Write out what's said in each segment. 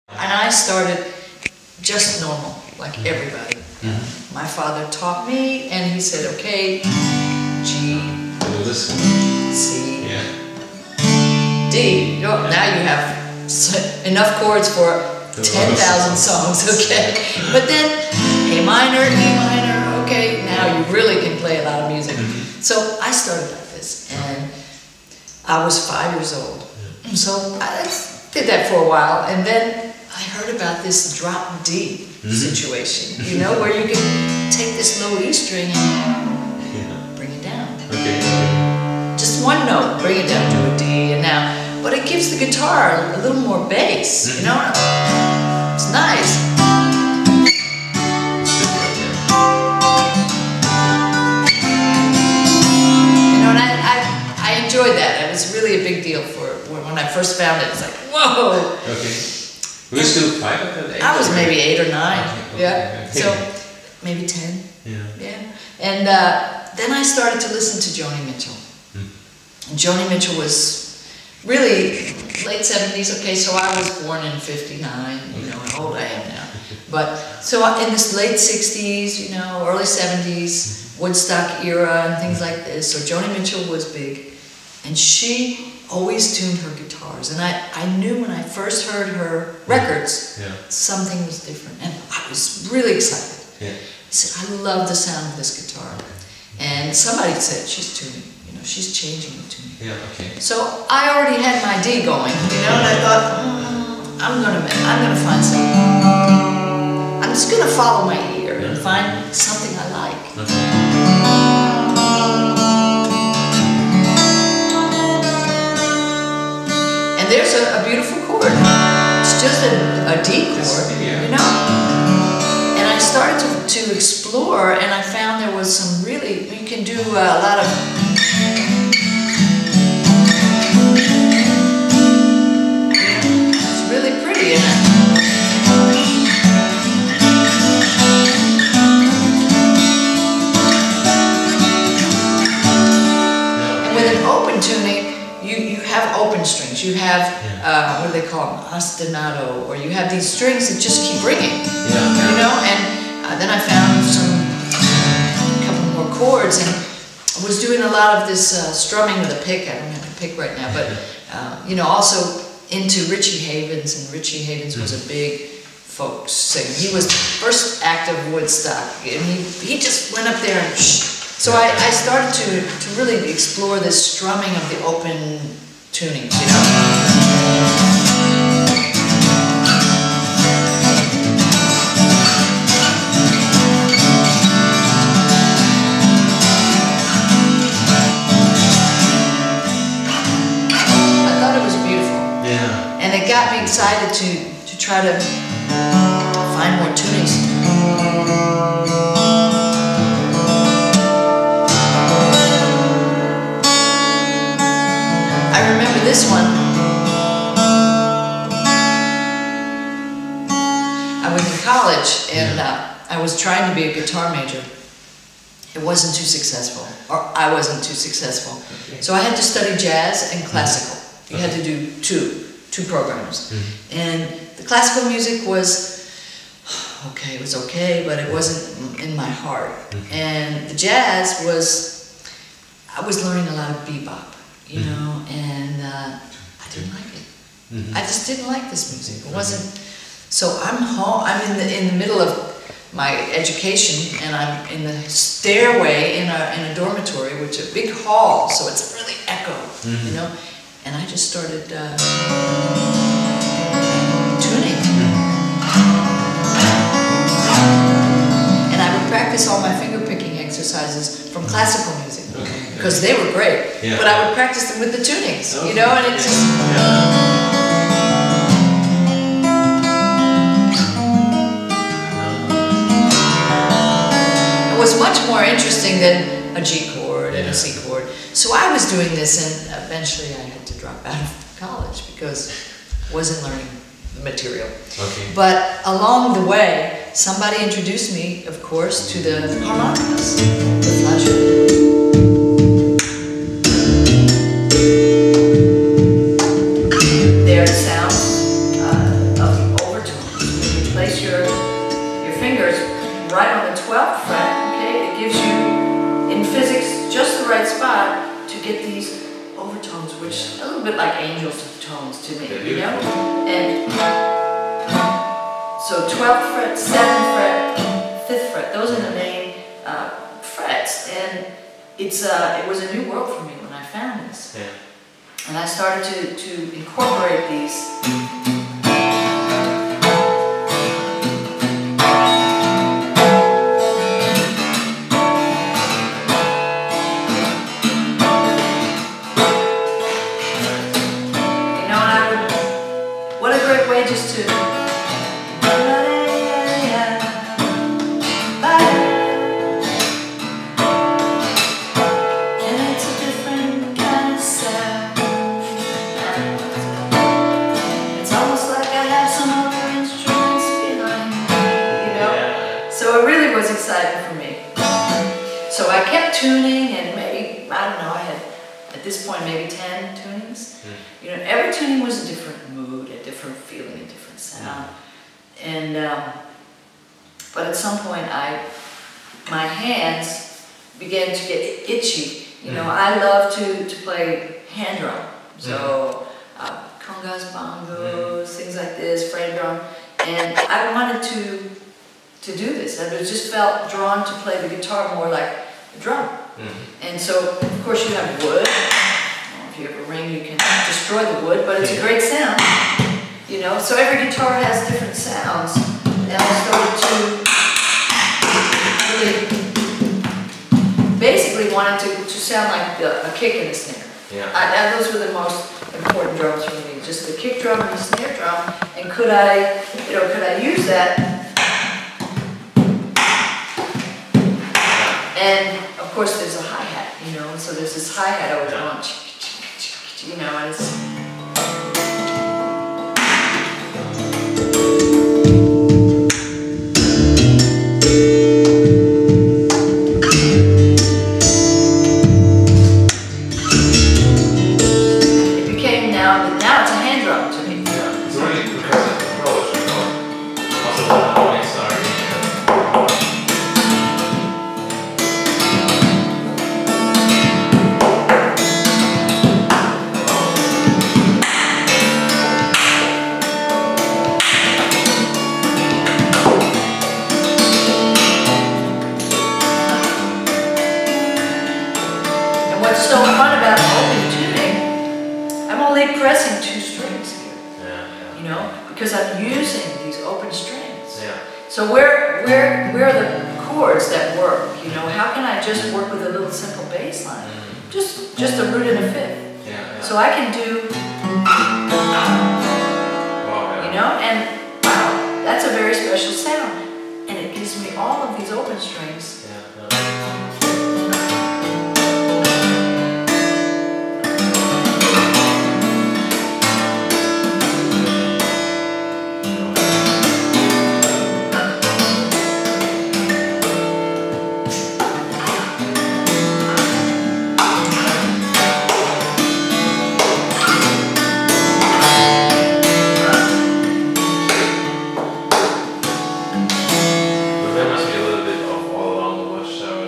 And I started just normal, like everybody. My father taught me, and he said, okay, G, C, D. Now you have enough chords for 10,000 songs, okay? But then A minor, E minor, okay, now you really can play a lot of music. So I started like this, and I was 5 years old. So I did that for a while, and then I heard about this drop D situation, you know, where you can take this low E string and bring it down. Just one note, bring it down to a D, and now, but it gives the guitar a little more bass, you know? It's nice. You know, and I enjoyed that. It was really a big deal for when I first found it. It's like, whoa! Were you still 5 at that age? I was maybe 8 or 9. So maybe 10. And then I started to listen to Joni Mitchell. And Joni Mitchell was really late 70s. Okay, so I was born in 59. You know how old I am now. But so in this late 60s, you know, early 70s, Woodstock era and things like this. So Joni Mitchell was big, and she always tuned her guitars, and I knew when I first heard her records, something was different, and I was really excited. I said, I love the sound of this guitar. And somebody said, she's tuning, you know, she's changing the tuning. So I already had my D going, you know, and I thought, I'm gonna find something. I'm just gonna follow my ear and find something I like. And there's a beautiful chord. It's just a D chord, you know. And I started to explore, and I found there was some really, you can do a lot of, it's really pretty, isn't it? And with an open tuning, you have open strings, you have, what do they call them, ostinato, or you have these strings that just keep ringing, you know, and then I found a couple more chords, and I was doing a lot of this strumming with a pick. I don't have a pick right now, but, you know, also into Richie Havens, and Richie Havens was a big folk singer. He was the first act of Woodstock, and he just went up there and so I started to really explore this strumming of the open tunings, you know. I thought it was beautiful. And it got me excited to try to find more tunings. This one, I was in college, and I was trying to be a guitar major. It wasn't too successful, or I wasn't too successful. So I had to study jazz and classical. You had to do two programs. And the classical music was okay, it was okay, but it wasn't in my heart. And the jazz was, I was learning a lot of bebop. You know, and I didn't like it. I just didn't like this music. It wasn't. So I'm home. I'm in the middle of my education, and I'm in the stairway in a dormitory, which is a big hall, so it's really echo. You know, and I just started tuning, and I would practice all my finger picking exercises from classical music. Because they were great, but I would practice them with the tunings, you know, and it just... It was much more interesting than a G chord and a C chord. So I was doing this, and eventually I had to drop out of college because I wasn't learning the material. But along the way, somebody introduced me, of course, to the harmonicas, the flageolet. Their sounds of the overtones. angels of tones to me, you know? And so 12th fret, 7th fret, 5th fret, those are the main frets. And it was a new world for me when I found this. Yeah. And I started to incorporate these. Just to and it's a different kind of sound. It's almost like I have some other instruments behind me, you know. So it really was exciting for me. So I kept tuning, and maybe, I don't know, I had at this point maybe 10 tunings. You know, every tuning was a different mood, a different feeling, a different sound. And but at some point, my hands began to get itchy. You know, I love to play hand drum, so congas, bongos, things like this, frame drum, and I wanted to do this. I just felt drawn to play the guitar more like a drum. And so, of course, you have wood. If you have a ring, you can destroy the wood, but it's a great sound, you know. So every guitar has different sounds, and I started to really, basically wanted to sound like a kick and a snare. Yeah. Those were the most important drums for me, just the kick drum and the snare drum. And could I use that? And of course, there's a hi-hat, you know. So there's this hi-hat always going. You know, and it's... It became now it's a hand drum to me. Yeah, it's really percussive approach, you know. Also, the harmonics are... What's so fun about open tuning, I'm only pressing 2 strings here, you know, because I'm using these open strings. So where are the chords that work, you know? How can I just work with a little simple bass line? Just a root and a fifth. So I can do, you know, and wow, that's a very special sound. And it gives me all of these open strings.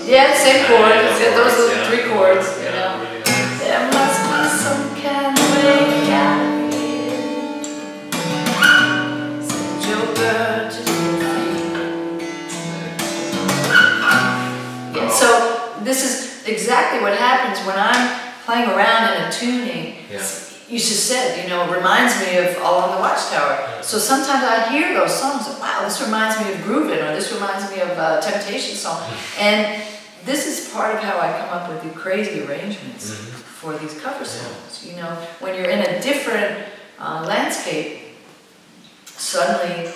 Yeah, same chord. Those are the 3 chords, you know. There must be some kind of way out of here. Said Joker, just yeah, so this is exactly what happens when I'm playing around in a tuning. You just said, you know, it reminds me of All on the Watchtower. So sometimes I hear those songs and wow, this reminds me of Groovin', or this reminds me of a Temptation song. And this is part of how I come up with the crazy arrangements for these cover songs. You know, when you're in a different landscape, suddenly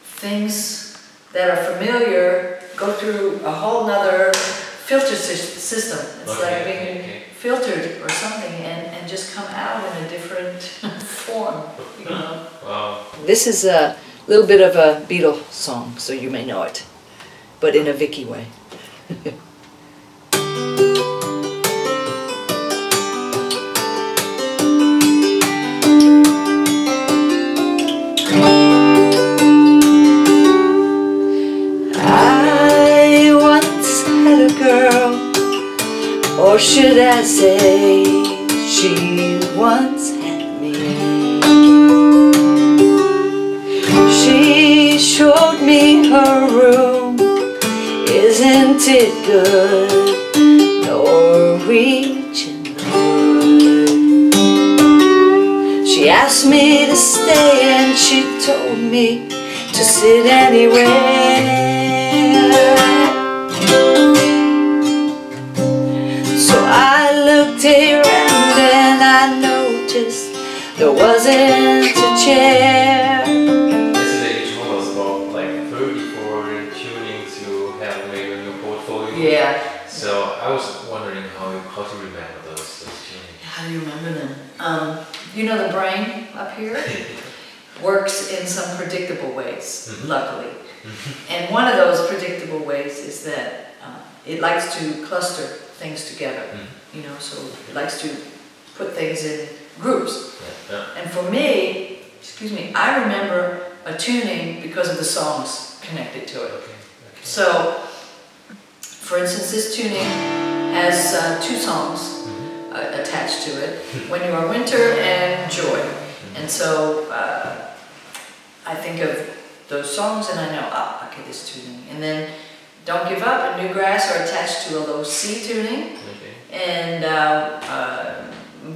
things that are familiar go through a whole nother filter system. It's like being filtered or something, and just come out in a different form. You know. Wow. This is a little bit of a Beatle song, so you may know it, but in a Vicki way. Or should I say, she once had me. it good, Norwegian wood. She asked me to stay and she told me to sit anywhere. So I looked around and I noticed there wasn't a chair. Yesterday you told us about like 34 tunings you have maybe in your portfolio. Yeah. So I was wondering how to remember those tunings. How do you remember them? You know the brain up here works in some predictable ways, luckily. And one of those predictable ways is that it likes to cluster things together, you know, so it likes to put things in groups. And for me, excuse me, I remember a tuning because of the songs connected to it. So, for instance, this tuning has 2 songs attached to it, When You Are Winter and Joy. And so I think of those songs and I know, oh, okay, this tuning. And then Don't Give Up and New Grass are attached to a low C tuning. And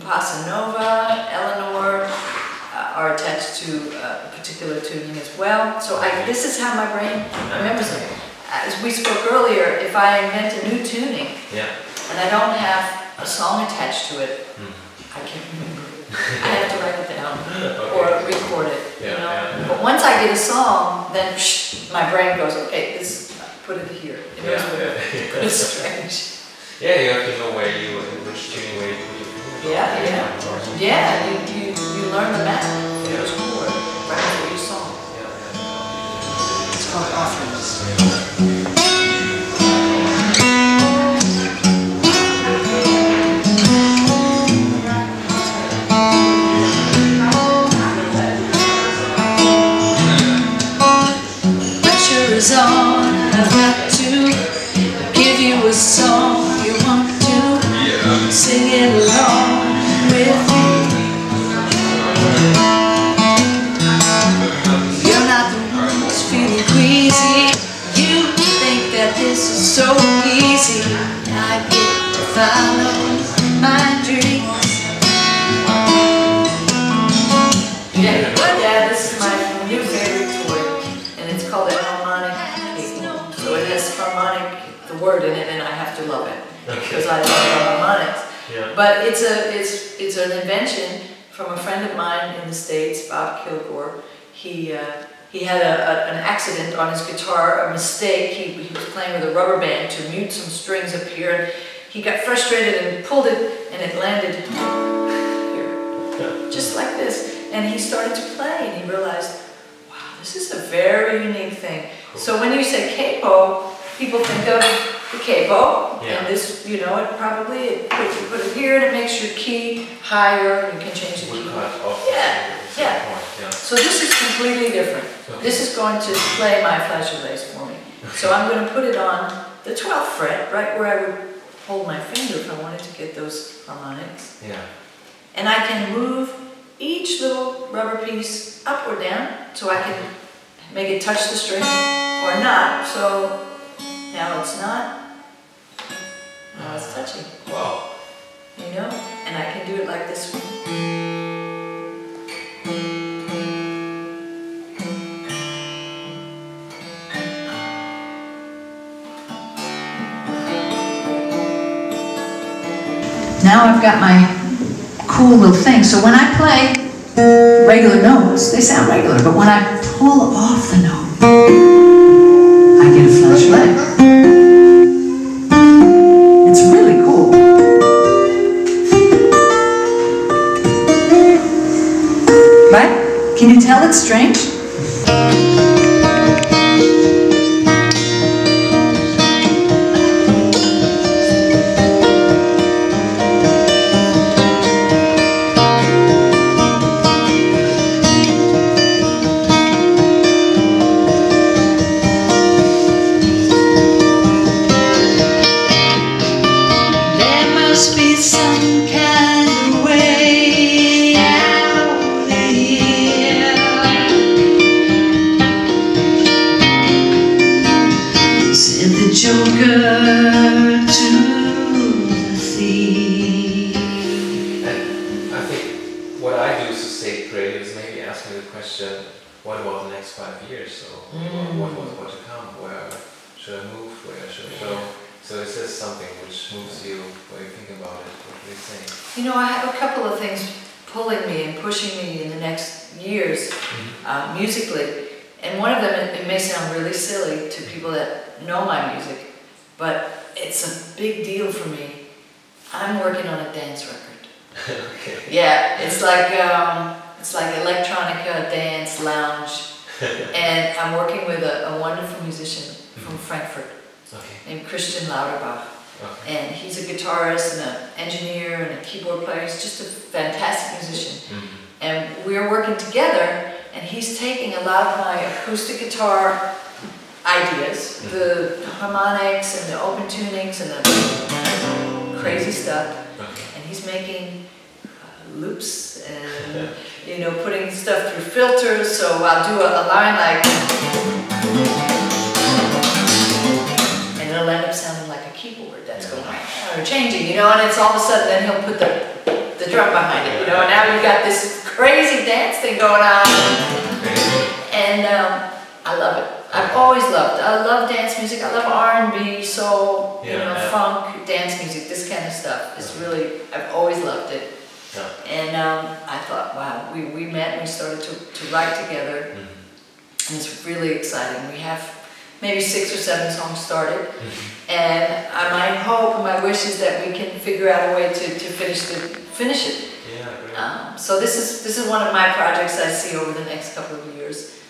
Bossa Nova, Eleanor are attached to a particular tuning as well. So this is how my brain remembers them. As we spoke earlier, if I invent a new tuning and I don't have a song attached to it, I can't remember it. I have to write it down or record it. You know? But once I get a song, then my brain goes, okay, put it here. It knows what it is. It's strange. Yeah, you have to know which tuning way to put it. Yeah, you learn the map for each chord, right, for each song. It's called offerings. Pressure is on, I've got to give you a song you want to sing it along with me. You're not the one who's feeling queasy. You think that this is so easy. I get to follow my dreams. Yeah, this is my new favorite toy, and it's called a harmonic cable. So it has harmonic, the word in it, and I have to love it because I love harmonics. But it's an invention from a friend of mine in the States, Bob Kilgore. He had an accident on his guitar, a mistake. He was playing with a rubber band to mute some strings up here, and he got frustrated and pulled it, and it landed here, just like this. And he started to play, and he realized, wow, this is a very unique thing. So when you say capo, people think of the capo, and this, you know, you put it here and it makes your key higher, and you can change the key. So this is completely different. This is going to play my flageolets for me. So I'm going to put it on the 12th fret, right where I would hold my finger if I wanted to get those harmonics. And I can move each little rubber piece up or down, so I can make it touch the string or not. So now it's not. Now it's touching. Wow. You know? And I can do it like this one. Now I've got my cool little thing. So when I play regular notes, they sound regular. But when I pull off the note, I get a flageolet. It's really cool. Right? Can you tell it's strange? question, what about the next 5 years? So what to come? Where should I move? Where should I go? So is this something which moves you? What do you think about it? What do you think? You know, I have a couple of things pulling me and pushing me in the next years musically. And one of them, it may sound really silly to people that know my music, but it's a big deal for me. I'm working on a dance record. Okay. Yeah, it's like electronica, dance, lounge. And I'm working with a wonderful musician from Frankfurt named Christian Lauterbach. Okay. And he's a guitarist and an engineer and a keyboard player. He's just a fantastic musician. And we're working together, and he's taking a lot of my acoustic guitar ideas, the harmonics and the open tunings and the crazy stuff, and he's making loops and, you know, putting stuff through filters. So I'll do a line like, and it'll end up sounding like a keyboard that's going or changing, you know, and it's all of a sudden then he'll put the drum behind it, you know, and now you've got this crazy dance thing going on, and I love it. I've always loved. I love dance music. I love R&B, soul, you know, funk, dance music. This kind of stuff is really. I've always loved it. And I thought, wow, we met and we started to write together, and it's really exciting. We have maybe 6 or 7 songs started, and my hope, my wish is that we can figure out a way to finish it. So this is one of my projects I see over the next couple of years,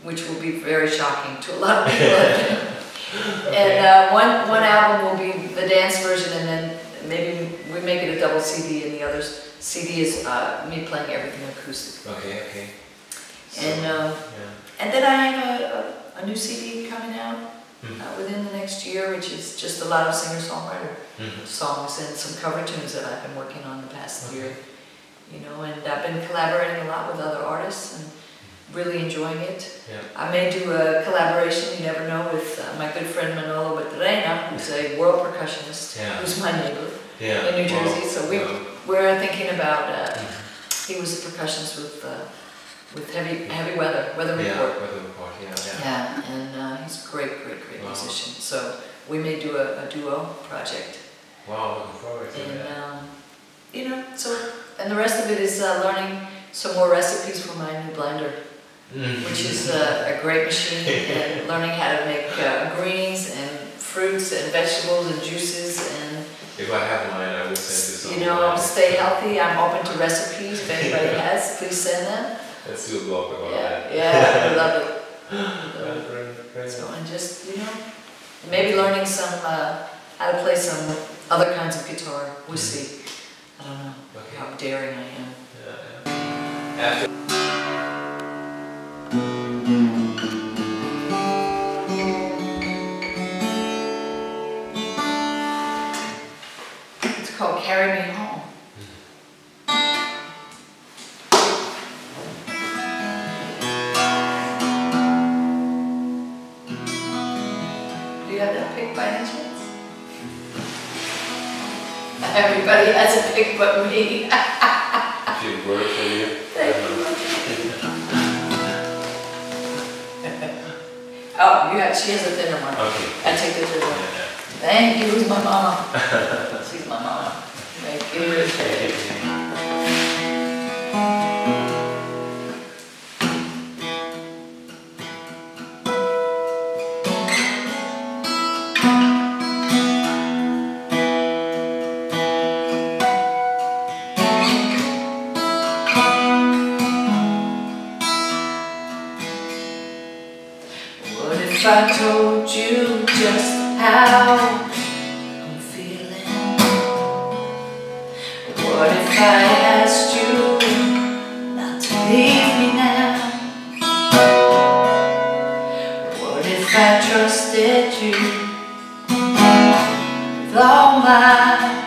which will be very shocking to a lot of people. And one album will be the dance version, and then maybe we make it a double CD, and the other CD is me playing everything acoustic. Okay. So, and then I have a new CD coming out within the next year, which is just a lot of singer-songwriter songs and some cover tunes that I've been working on the past year. You know, and I've been collaborating a lot with other artists and really enjoying it. I may do a collaboration, you never know, with my good friend Manolo Batrena, who's a world percussionist, who's my neighbor in New Jersey. So we're thinking about, he was a percussionist with Heavy Weather Report. And he's a great musician. So we may do a duo project. Wow, looking forward to that. And you know, and the rest of it is learning some more recipes for my new blender, which is a great machine, and learning how to make greens and fruits and vegetables and juices. And if I have mine, I will send you some. You know, stay healthy. I'm open to recipes. If anybody has, please send them. Let's do a blog about that. Yeah, I love it. So, and just, you know, maybe learning some, how to play some other kinds of guitar. We'll see. I don't know how daring I am. It's called Carry Me Home. Do you have that pick by any chance? Everybody has a pick but me. She worked for you. Thank you. Oh, she has a thinner one. Okay. I take the thinner one. Thank you. Who's my mama? She's my mama. Thank you. If I told you just how I'm feeling, what if I asked you not to leave me now? What if I trusted you with all my